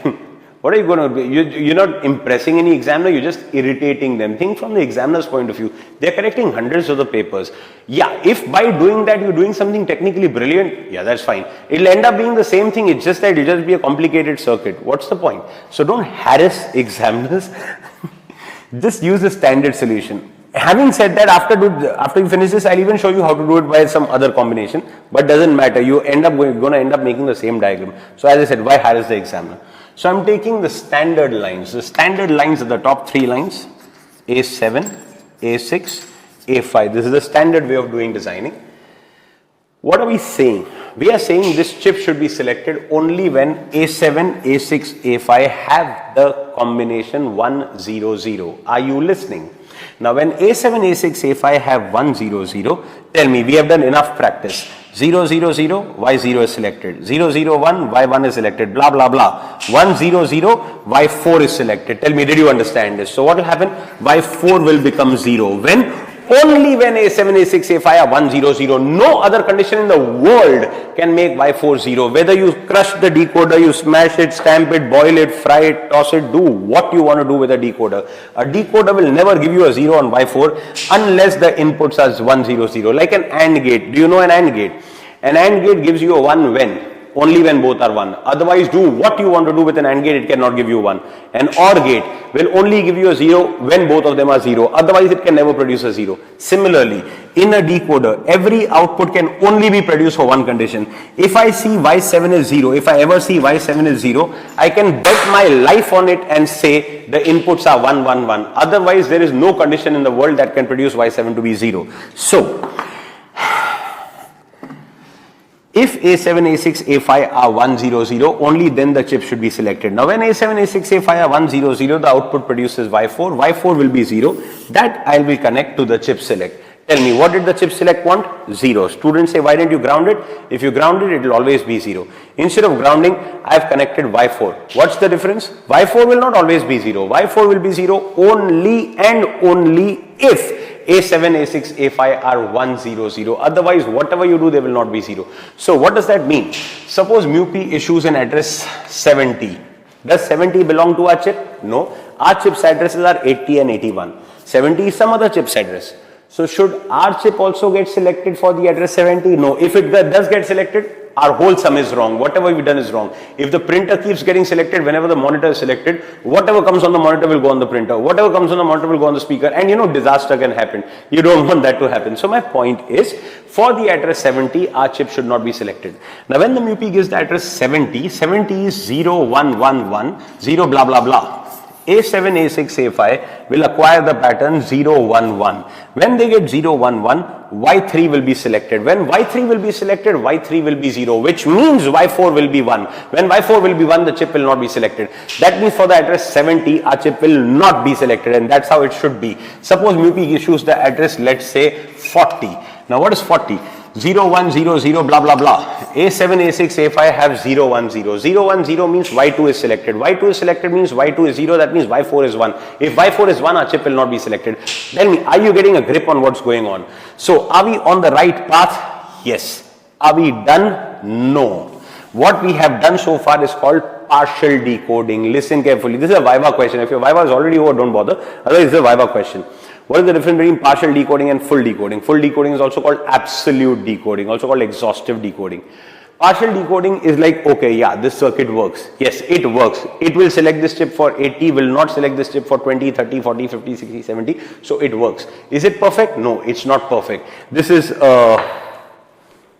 what are you going to do? You're not impressing any examiner, you're just irritating them. Think from the examiner's point of view. They're correcting hundreds of the papers. Yeah, if by doing that you're doing something technically brilliant, yeah, that's fine. It'll end up being the same thing, it's just that it'll just be a complicated circuit. What's the point? So don't harass examiners. Just use a standard solution. Having said that, after you finish this, I'll even show you how to do it by some other combination. But doesn't matter, you're going to end up making the same diagram. So as I said, why harass the examiner? So I'm taking the standard lines. The standard lines are the top 3 lines, A7, A6, A5. This is the standard way of doing designing. What are we saying? We are saying this chip should be selected only when A7, A6, A5 have the combination 1, 0, 0. Are you listening? Now when A7, A6, A5 have 1, 0, 0, tell me, we have done enough practice. 0, 0, 0, Y0 is selected. 0, 0, 1, Y1 is selected. Blah, blah, blah. 1, 0, 0, Y4 is selected. Tell me, did you understand this? So what will happen? Y4 will become 0. When? Only when A7, A6, A5 are 1, 0, 0. No other condition in the world can make Y4 0. Whether you crush the decoder, you smash it, stamp it, boil it, fry it, toss it, do what you want to do with a decoder. A decoder will never give you a 0 on Y4 unless the inputs are 1, 0, 0. Like an AND gate. Do you know an AND gate? An AND gate gives you a 1 when? Only when both are 1. Otherwise, do what you want to do with an AND gate, it cannot give you 1. An OR gate will only give you a 0 when both of them are 0. Otherwise, it can never produce a 0. Similarly, in a decoder, every output can only be produced for one condition. If I see Y7 is 0, if I ever see Y7 is 0, I can bet my life on it and say the inputs are 1, 1, 1. Otherwise, there is no condition in the world that can produce Y7 to be 0. So, if A7, A6, A5 are 1, 0, 0, only then the chip should be selected. Now when A7, A6, A5 are 1, 0, 0, the output produces Y4. Y4 will be 0. That I will connect to the chip select. Tell me, what did the chip select want? 0. Students say, why didn't you ground it? If you ground it, it will always be 0. Instead of grounding, I have connected Y4. What's the difference? Y4 will not always be 0. Y4 will be 0 only and only if A7, A6, A5 are 1, 0, 0. Otherwise, whatever you do, they will not be 0. So what does that mean? Suppose MUPI issues an address 70. Does 70 belong to our chip? No. Our chip's addresses are 80 and 81. 70 is some other chip's address. So should our chip also get selected for the address 70? No. If it does get selected, our whole sum is wrong. Whatever we've done is wrong. If the printer keeps getting selected whenever the monitor is selected, whatever comes on the monitor will go on the printer. Whatever comes on the monitor will go on the speaker. And disaster can happen. You don't want that to happen. So my point is, for the address 70, our chip should not be selected. Now when the MUPI gives the address 70, 70 is 0, 1, 1, 1, 0, blah, blah, blah. A7, A6, A5 will acquire the pattern 0, 1, 1. When they get 0, 1, 1, Y3 will be selected. When Y3 will be selected, Y3 will be 0, which means Y4 will be 1. When Y4 will be 1, the chip will not be selected. That means for the address 70, our chip will not be selected, and that's how it should be. Suppose MUPI issues the address, let's say 40. Now what is 40? 0, 1, 0, 0, blah, blah, blah. A7, A6, A5 have 0, 1, 0. 0, 1, 0 means Y2 is selected. Y2 is selected means Y2 is 0. That means Y4 is 1. If Y4 is 1, our chip will not be selected. Tell me, are you getting a grip on what's going on? So, are we on the right path? Yes. Are we done? No. What we have done so far is called partial decoding. Listen carefully. This is a Viva question. If your Viva is already over, don't bother. Otherwise, it's a Viva question. What is the difference between partial decoding and full decoding? Full decoding is also called absolute decoding, also called exhaustive decoding. Partial decoding is like, okay, yeah, this circuit works. Yes, it works. It will select this chip for 80, will not select this chip for 20, 30, 40, 50, 60, 70. So it works. Is it perfect? No, it's not perfect. This is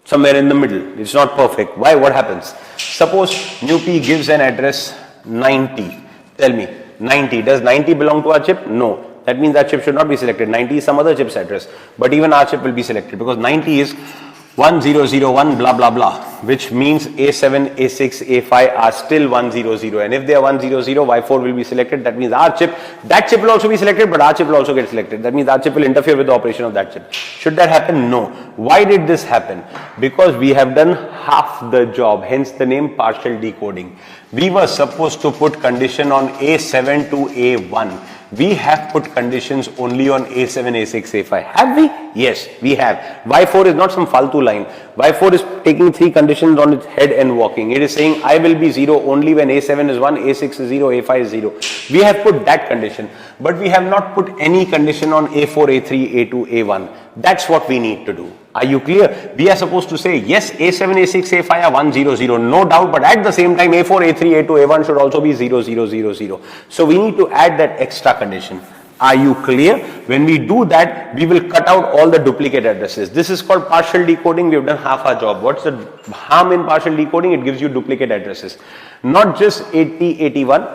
somewhere in the middle. It's not perfect. Why? What happens? Suppose MUPI gives an address 90. Tell me, 90. Does 90 belong to our chip? No. That means that chip should not be selected. 90 is some other chip's address. But even our chip will be selected because 90 is 1001 blah blah blah, which means A7, A6, A5 are still 100, and if they are 100, Y4 will be selected. That means our chip, that chip will also be selected, but our chip will also get selected. That means our chip will interfere with the operation of that chip. Should that happen? No. Why did this happen? Because we have done half the job, hence the name partial decoding. We were supposed to put condition on A7 to A1. We have put conditions only on A7, A6, A5. Have we? Yes, we have. Y4 is not some faltu line. Y4 is taking three conditions on its head and walking. It is saying I will be 0 only when A7 is 1, A6 is 0, A5 is 0. We have put that condition, but we have not put any condition on A4, A3, A2, A1. That's what we need to do. Are you clear? We are supposed to say yes, A7, A6, A5 are 100, no doubt, but at the same time A4, A3, A2, A1 should also be 0000. So we need to add that extra condition. Are you clear? When we do that, we will cut out all the duplicate addresses. This is called partial decoding. We have done half our job. What's the harm in partial decoding? It gives you duplicate addresses. Not just 80, 81.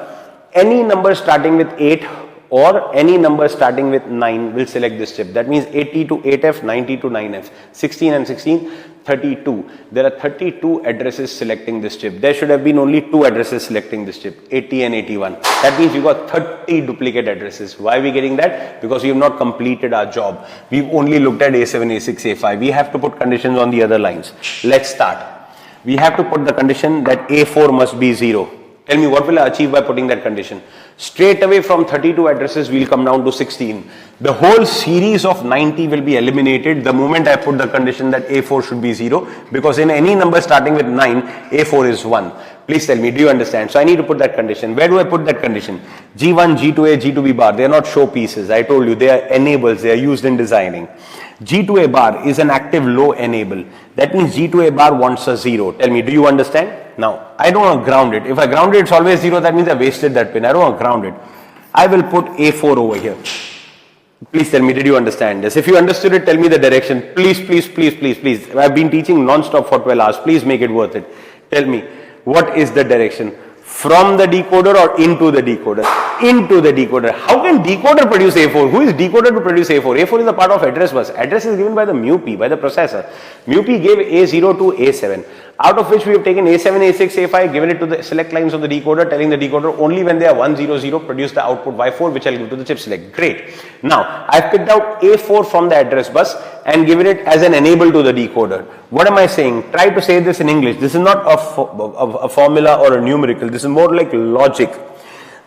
Any number starting with 8 or any number starting with 9 will select this chip. That means 80 to 8F, 90 to 9F, 16 and 16, 32. There are 32 addresses selecting this chip. There should have been only 2 addresses selecting this chip, 80 and 81. That means you got 30 duplicate addresses. Why are we getting that? Because we have not completed our job. We've only looked at A7, A6, A5. We have to put conditions on the other lines. Let's start. We have to put the condition that A4 must be 0. Tell me what will I achieve by putting that condition? Straight away from 32 addresses, we'll come down to 16. The whole series of 90 will be eliminated the moment I put the condition that A4 should be 0, because in any number starting with 9, A4 is 1. Please tell me, do you understand? So I need to put that condition. Where do I put that condition? G1, G2A, G2B bar. They are not show pieces. I told you they are enables. They are used in designing. G2A bar is an active low enable. That means G2A bar wants a 0. Tell me, do you understand? Now, I don't want to ground it. If I ground it, it's always 0. That means I wasted that pin. I don't want to ground it. I will put A4 over here. Please tell me, did you understand this? If you understood it, tell me the direction. Please, please, please, please, please. I've been teaching non-stop for 12 hours. Please make it worth it. Tell me, what is the direction? From the decoder or into the decoder? Into the decoder. How can decoder produce A4? Who is decoder to produce A4? A4 is a part of address bus. Address is given by the MUP, by the processor. MUP gave A0 to A7, out of which we have taken A7, A6, A5, given it to the select lines of the decoder, telling the decoder only when they are 100 produce the output Y4, which I'll give to the chip select. Great. Now, I've picked out A4 from the address bus and given it as an enable to the decoder. What am I saying? Try to say this in English. This is not a formula or a numerical. This is more like logic.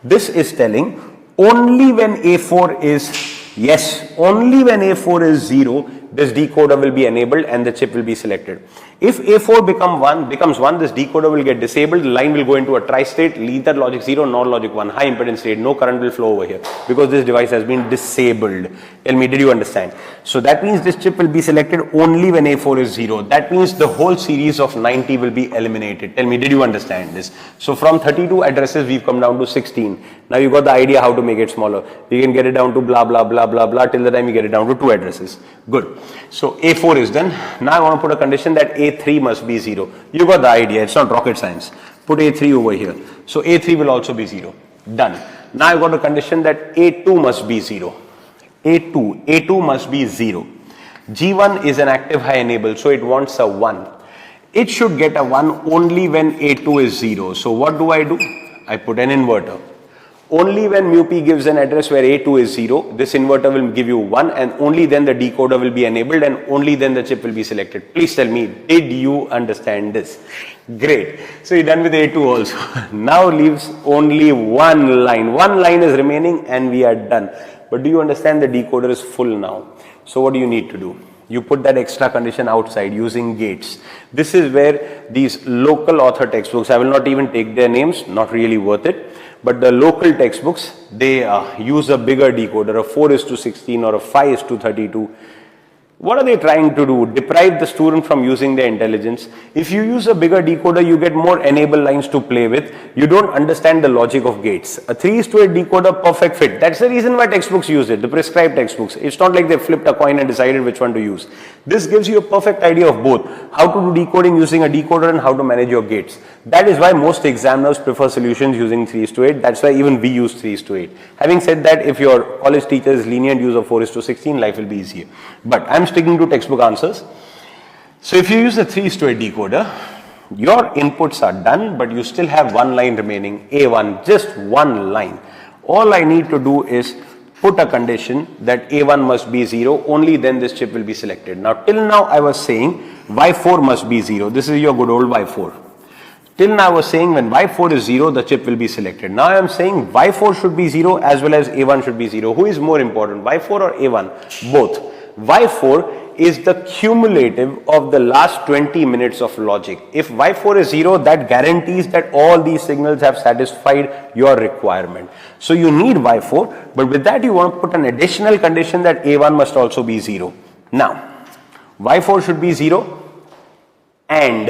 This is telling only when A4 is, yes, only when A4 is 0, this decoder will be enabled and the chip will be selected. If A4 becomes 1, this decoder will get disabled, the line will go into a tri-state, neither logic 0 nor logic 1, high impedance state, no current will flow over here because this device has been disabled. Tell me, did you understand? So that means this chip will be selected only when A4 is 0. That means the whole series of 90 will be eliminated. Tell me, did you understand this? So from 32 addresses, we've come down to 16. Now you got the idea how to make it smaller. We can get it down to blah, blah, blah, blah, blah, till the time we get it down to 2 addresses. Good. So A4 is done. Now I want to put a condition that A3 must be 0. You got the idea. It's not rocket science. Put A3 over here. So A3 will also be 0. Done. Now I got a condition that A2 must be 0. A2 must be 0. G1 is an active high enable, so it wants a 1. It should get a 1 only when A2 is 0. So what do? I put an inverter. Only when MUP gives an address where A2 is 0, this inverter will give you 1, and only then the decoder will be enabled and only then the chip will be selected. Please tell me, did you understand this? Great. So you're done with A2 also. Now leaves only one line. One line is remaining and we are done. But do you understand the decoder is full now? So what do you need to do? You put that extra condition outside using gates. This is where these local author textbooks, I will not even take their names, not really worth it. But the local textbooks, they use a bigger decoder, a 4:16 or a 5:32. What are they trying to do? Deprive the student from using their intelligence. If you use a bigger decoder, you get more enable lines to play with. You don't understand the logic of gates. A 3:8 decoder, perfect fit. That's the reason why textbooks use it, the prescribed textbooks. It's not like they flipped a coin and decided which one to use. This gives you a perfect idea of both. How to do decoding using a decoder and how to manage your gates. That is why most examiners prefer solutions using 3:8. That's why even we use 3:8. Having said that, if your college teacher is lenient use of 4:16, life will be easier. But I'm sticking to textbook answers. So if you use a 3:8 decoder, your inputs are done, but you still have one line remaining, A1, just one line. All I need to do is put a condition that A1 must be 0, only then this chip will be selected. Now till now I was saying Y4 must be 0. This is your good old Y4. Till now I was saying when Y4 is 0, the chip will be selected. Now I am saying Y4 should be 0 as well as A1 should be 0. Who is more important, Y4 or A1? Both. Y4 is the cumulative of the last 20 minutes of logic. If Y4 is 0, that guarantees that all these signals have satisfied your requirement. So you need Y4, but with that you want to put an additional condition that A1 must also be 0. Now, Y4 should be 0 and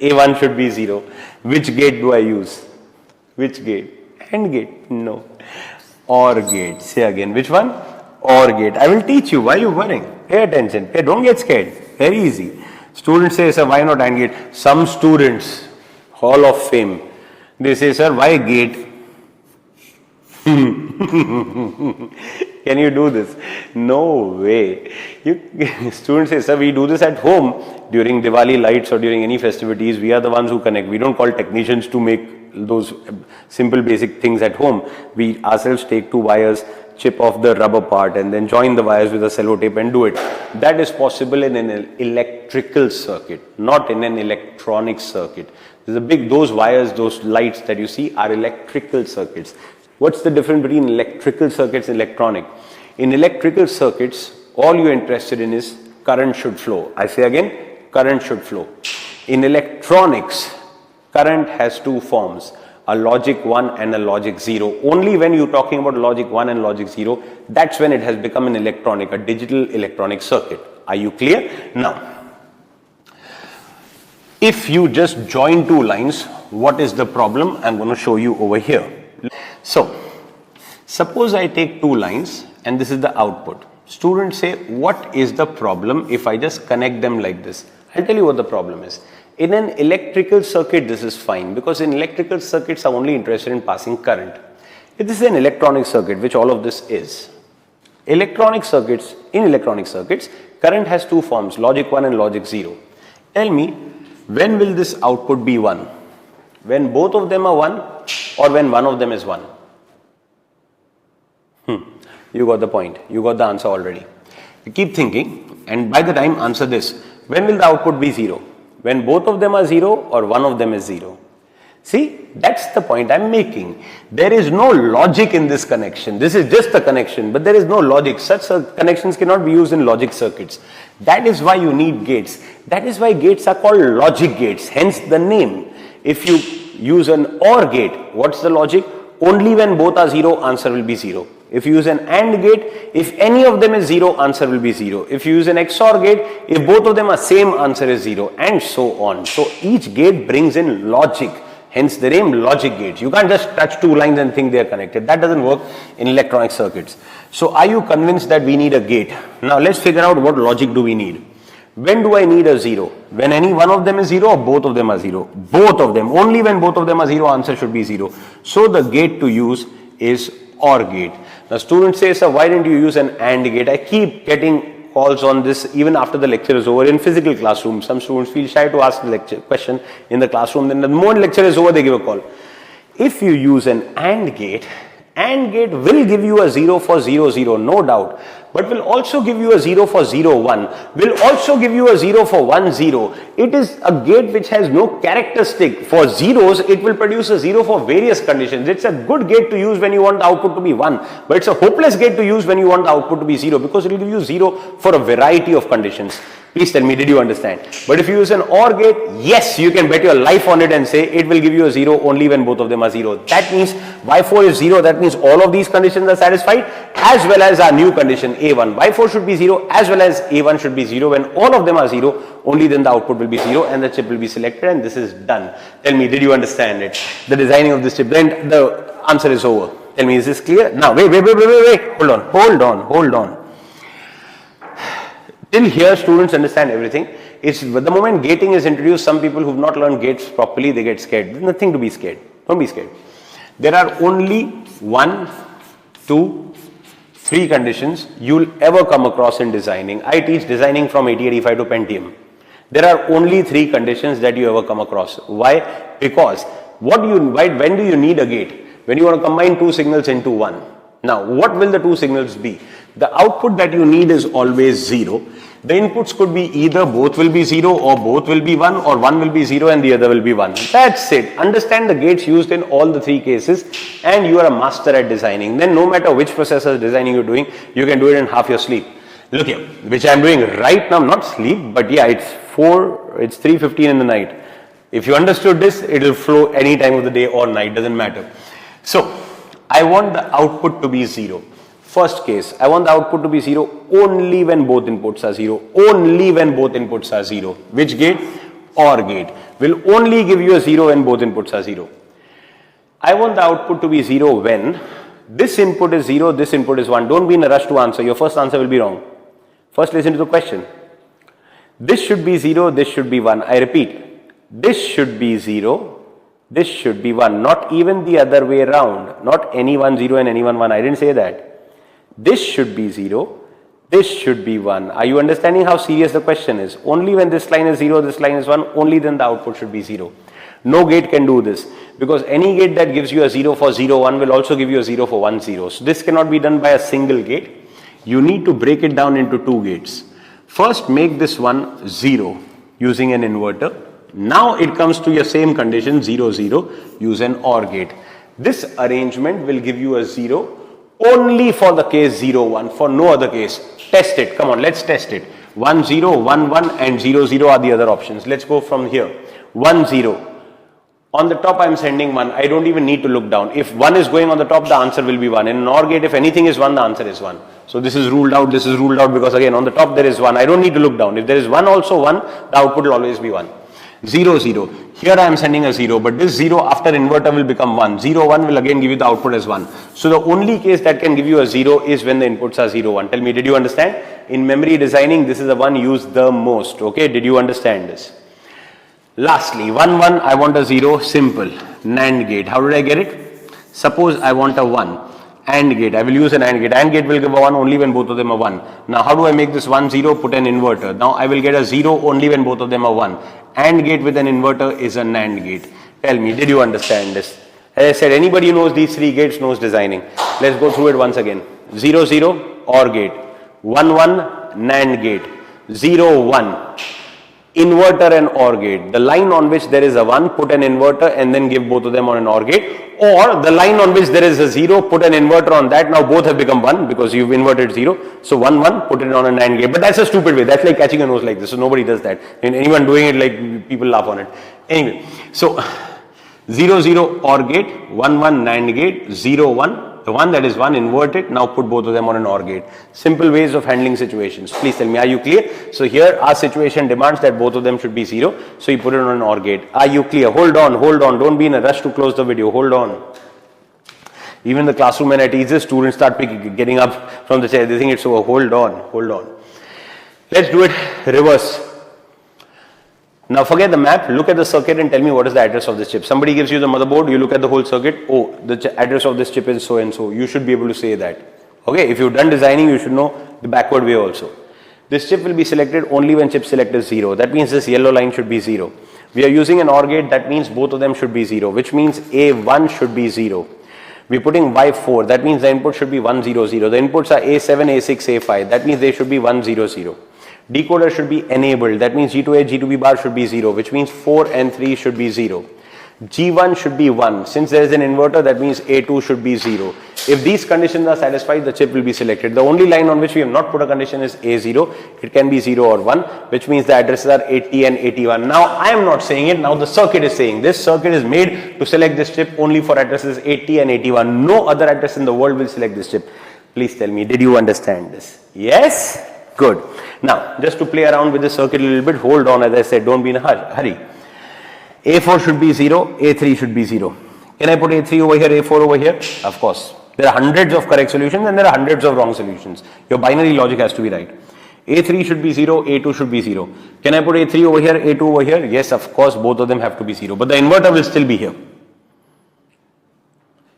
A1 should be 0. Which gate do I use? Which gate? AND gate? No. OR gate. Say again, which one? OR gate. I will teach you. Why are you worrying? Pay attention. Hey, don't get scared. Very easy. Students say, sir, why not AND gate? Some students, Hall of Fame, they say, sir, why gate? Can you do this? No way. Students say, sir, we do this at home during Diwali lights or during any festivities. We are the ones who connect. We don't call technicians to make those simple basic things at home. We ourselves take two wires, chip off the rubber part and then join the wires with a sellotape and do it. That is possible in an electrical circuit, not in an electronic circuit. There's a big, those wires, those lights that you see are electrical circuits. What's the difference between electrical circuits and electronic? In electrical circuits, all you're interested in is current should flow. I say again, current should flow. In electronics, current has two forms, a logic 1 and a logic 0. Only when you're talking about logic 1 and logic 0, that's when it has become an electronic, a digital electronic circuit. Are you clear? Now, if you just join two lines, what is the problem? I'm going to show you over here. So, suppose I take two lines and this is the output. Students say, what is the problem if I just connect them like this? I'll tell you what the problem is. In an electrical circuit, this is fine because in electrical circuits, I'm only interested in passing current. If this is an electronic circuit, which all of this is, in electronic circuits, current has two forms, logic 1 and logic 0. Tell me, when will this output be 1? When both of them are 1 or when one of them is 1? You got the point. You got the answer already. You keep thinking and by the time answer this. When will the output be 0? When both of them are 0 or one of them is 0? See, that's the point I'm making. There is no logic in this connection. This is just a connection, but there is no logic. Such connections cannot be used in logic circuits. That is why you need gates. That is why gates are called logic gates, hence the name. If you use an OR gate, what's the logic? Only when both are 0, answer will be 0. If you use an AND gate, if any of them is 0, answer will be 0. If you use an XOR gate, if both of them are same, answer is 0, and so on. So each gate brings in logic, hence the name logic gates. You can't just touch two lines and think they are connected. That doesn't work in electronic circuits. So are you convinced that we need a gate? Now let's figure out what logic do we need. When do I need a 0? When any one of them is 0 or both of them are 0? Both of them. Only when both of them are 0, answer should be 0. So the gate to use is OR gate. Now students say, sir, why didn't you use an AND gate? I keep getting calls on this even after the lecture is over in physical classroom. Some students feel shy to ask the question in the classroom. Then the moment lecture is over, they give a call. If you use an AND gate will give you a 0 for 0, 0, no doubt. But will also give you a 0 for 0, 1. Will also give you a 0 for 1, 0. It is a gate which has no characteristic. For zeros, it will produce a 0 for various conditions. It's a good gate to use when you want the output to be 1. But it's a hopeless gate to use when you want the output to be 0 because it will give you 0 for a variety of conditions. Please tell me, did you understand? But if you use an OR gate, yes, you can bet your life on it and say it will give you a 0 only when both of them are 0. That means Y4 is 0. That means all of these conditions are satisfied as well as our new condition A1. Y4 should be 0 as well as A1 should be 0. When all of them are 0, only then the output will be 0 and the chip will be selected and this is done. Tell me, did you understand it? The designing of this chip, then the answer is over. Tell me, is this clear? Now, wait. Hold on. Till here, students understand everything. It's the moment gating is introduced, some people who've not learned gates properly, they get scared. There's nothing to be scared. Don't be scared. There are only 1, 2, 3 conditions you'll ever come across in designing. I teach designing from 8085 to Pentium. There are only 3 conditions that you ever come across. Why? Because when do you need a gate? When you want to combine 2 signals into one. Now, what will the 2 signals be? The output that you need is always 0. The inputs could be either both will be 0 or both will be 1, or one will be 0 and the other will be 1. That's it. Understand the gates used in all the 3 cases and you are a master at designing. Then no matter which processor designing you're doing, you can do it in half your sleep. Look here, which I'm doing right now, not sleep, but yeah, it's 3:15 in the night. If you understood this, it will flow any time of the day or night, doesn't matter. So, I want the output to be 0. First case, I want the output to be 0 only when both inputs are 0. Only when both inputs are 0. Which gate? OR gate. Will only give you a 0 when both inputs are 0. I want the output to be 0 when this input is 0, this input is 1. Don't be in a rush to answer. Your first answer will be wrong. First listen to the question. This should be 0, this should be 1. I repeat, this should be 0, this should be 1. Not even the other way around. Not any one 0 and any one 1. I didn't say that. This should be 0, this should be 1. Are you understanding how serious the question is? Only when this line is 0, this line is 1, only then the output should be 0. No gate can do this, because any gate that gives you a 0 for 0, 1 will also give you a 0 for 1, 0. So this cannot be done by a single gate. You need to break it down into 2 gates. First, make this one 0 using an inverter. Now it comes to your same condition 0, 0, use an OR gate. This arrangement will give you a 0 only for the case 0, 1, for no other case. Test it. Come on, let's test it. 1, 0, 1, 1 and 0, 0 are the other options. Let's go from here. 1, 0. On the top I am sending 1. I don't even need to look down. If 1 is going on the top, the answer will be 1. In an OR gate, if anything is 1, the answer is 1. So this is ruled out, this is ruled out, because again on the top there is 1. I don't need to look down. If there is 1 also 1, the output will always be 1. 0, 0. Here I am sending a 0, but this 0 after inverter will become 1. 0, 1 will again give you the output as 1. So the only case that can give you a 0 is when the inputs are 0, 1. Tell me, did you understand? In memory designing, this is the one used the most. Okay, did you understand this? Lastly, 1, 1, I want a 0, simple. NAND gate. How did I get it? Suppose I want a 1. AND gate. I will use an AND gate. AND gate will give a 1 only when both of them are 1. Now how do I make this 1, 0? Put an inverter. Now I will get a 0 only when both of them are 1. AND gate with an inverter is a NAND gate. Tell me, did you understand this? As I said, anybody who knows these 3 gates knows designing. Let's go through it once again. 0, 0, OR gate. 1, 1, NAND gate. 0, 1. Inverter and OR gate. The line on which there is a 1, put an inverter and then give both of them on an OR gate. Or the line on which there is a 0, put an inverter on that. Now both have become 1 because you've inverted 0. So 1, 1, put it on a NAND gate. But that's a stupid way. That's like catching a nose like this. So nobody does that. And anyone doing it, like, people laugh on it. Anyway, so 0, 0, OR gate. 1, 1, NAND gate. 0, 1. The one that is 1, invert it. Now put both of them on an OR gate. Simple ways of handling situations. Please tell me, are you clear? So here our situation demands that both of them should be 0. So you put it on an OR gate. Are you clear? Hold on, hold on. Don't be in a rush to close the video. Hold on. Even the classroom when I teach this, students start getting up from the chair. They think it's over. Hold on, hold on. Let's do it reverse. Now forget the map, look at the circuit and tell me what is the address of this chip. Somebody gives you the motherboard, you look at the whole circuit, oh, the address of this chip is so and so. You should be able to say that. Okay, if you've done designing, you should know the backward way also. This chip will be selected only when chip select is 0. That means this yellow line should be 0. We are using an OR gate, that means both of them should be 0, which means A1 should be 0. We're putting Y4, that means the input should be 1, 0, 0. The inputs are A7, A6, A5, that means they should be 1, 0, 0. Decoder should be enabled, that means G2A, G2B bar should be 0, which means 4 and 3 should be 0. G1 should be 1, since there is an inverter, that means A2 should be 0. If these conditions are satisfied, the chip will be selected. The only line on which we have not put a condition is A0, it can be 0 or 1, which means the addresses are 80 and 81. Now I am not saying it, now the circuit is saying. This circuit is made to select this chip only for addresses 80 and 81. No other address in the world will select this chip. Please tell me, did you understand this? Yes? Good. Now, just to play around with the circuit a little bit, hold on, as I said, don't be in a hurry. A4 should be 0, A3 should be 0. Can I put A3 over here, A4 over here? Of course. There are hundreds of correct solutions and there are hundreds of wrong solutions. Your binary logic has to be right. A3 should be 0, A2 should be 0. Can I put A3 over here, A2 over here? Yes, of course, both of them have to be 0. But the inverter will still be here.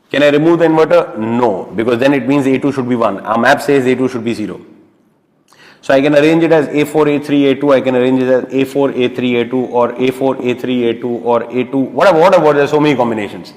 Can I remove the inverter? No, because then it means A2 should be 1. Our map says A2 should be 0. So I can arrange it as A4, A3, A2. I can arrange it as A4, A3, A2 or A4, A3, A2 or A2, whatever. There are so many combinations.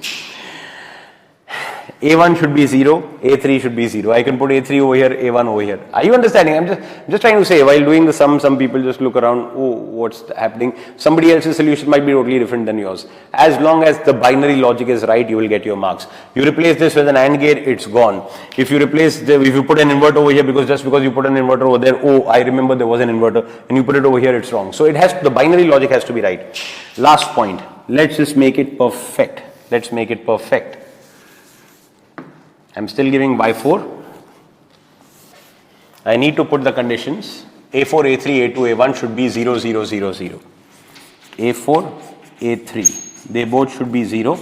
A1 should be 0, A3 should be 0. I can put A3 over here, A1 over here. Are you understanding? I'm just trying to say, while doing the sum, some people just look around, oh, what's happening? Somebody else's solution might be totally different than yours. As long as the binary logic is right, you will get your marks. You replace this with an AND gate, it's gone. If you if you put an inverter over here, just because you put an inverter over there, oh, I remember there was an inverter, and you put it over here, it's wrong. So the binary logic has to be right. Last point, let's just make it perfect. Let's make it perfect. I'm still giving Y4. I need to put the conditions. A4, A3, A2, A1 should be 0, 0, 0, 0. A4, A3, they both should be 0.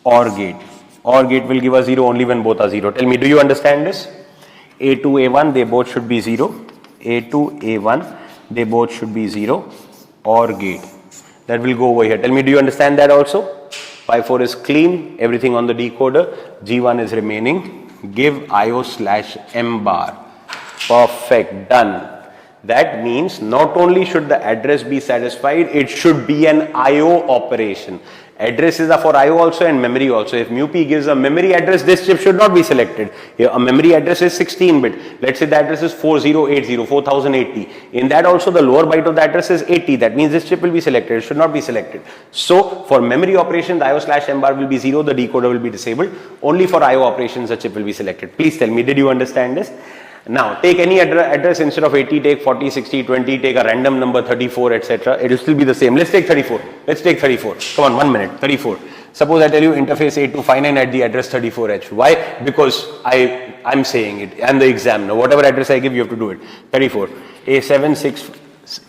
OR gate. OR gate will give us 0 only when both are 0. Tell me, do you understand this? A2, A1, they both should be 0. A2, A1, they both should be 0. OR gate. That will go over here. Tell me, do you understand that also? Y4 is clean, everything on the decoder. G1 is remaining. Give IO/M bar. Perfect, done. That means not only should the address be satisfied, it should be an IO operation. Addresses are for IO also and memory also. If MUP gives a memory address, this chip should not be selected. Here, a memory address is 16-bit. Let's say the address is 4080, 4080. In that also the lower byte of the address is 80. That means this chip will be selected. It should not be selected. So for memory operation, the IO/M bar will be 0. The decoder will be disabled. Only for IO operations, the chip will be selected. Please tell me, did you understand this? Now, take any address instead of 80, take 40, 60, 20, take a random number 34, etc. It will still be the same. Let's take 34. Let's take 34. Come on, 1 minute. 34. Suppose I tell you interface 8259 at the address 34H. Why? Because I'm saying it. I'm the examiner. Whatever address I give, you have to do it. 34. A76.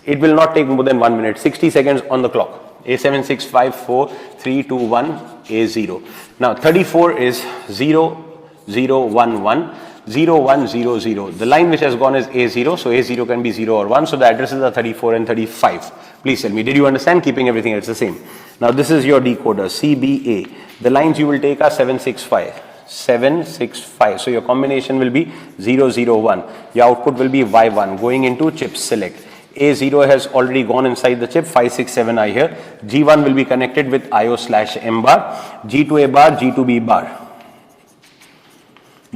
It will not take more than 1 minute. 60 seconds on the clock. A7654321 A0. Now, 34 is 0011. 0100. The line which has gone is A0, so A0 can be 0 or 1, so the addresses are 34 and 35. Please tell me, did you understand? Keeping everything else the same. Now this is your decoder, CBA. The lines you will take are 765. 765. So your combination will be 001. Your output will be Y1 going into chip select. A0 has already gone inside the chip, 567 are here. G1 will be connected with IO/M bar, G2A bar, G2B bar.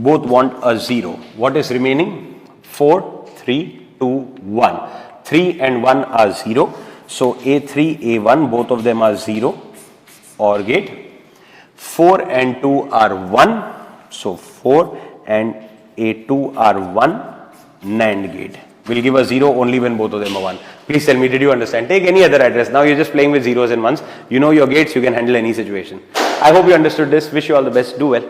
Both want a 0. What is remaining? 4, 3, 2, 1. 3 and 1 are 0. So A3, A1, both of them are 0. OR gate. 4 and 2 are 1. So 4 and A2 are 1. NAND gate. Will give a 0 only when both of them are 1. Please tell me, did you understand? Take any other address. Now you're just playing with zeros and ones. You know your gates, you can handle any situation. I hope you understood this. Wish you all the best. Do well.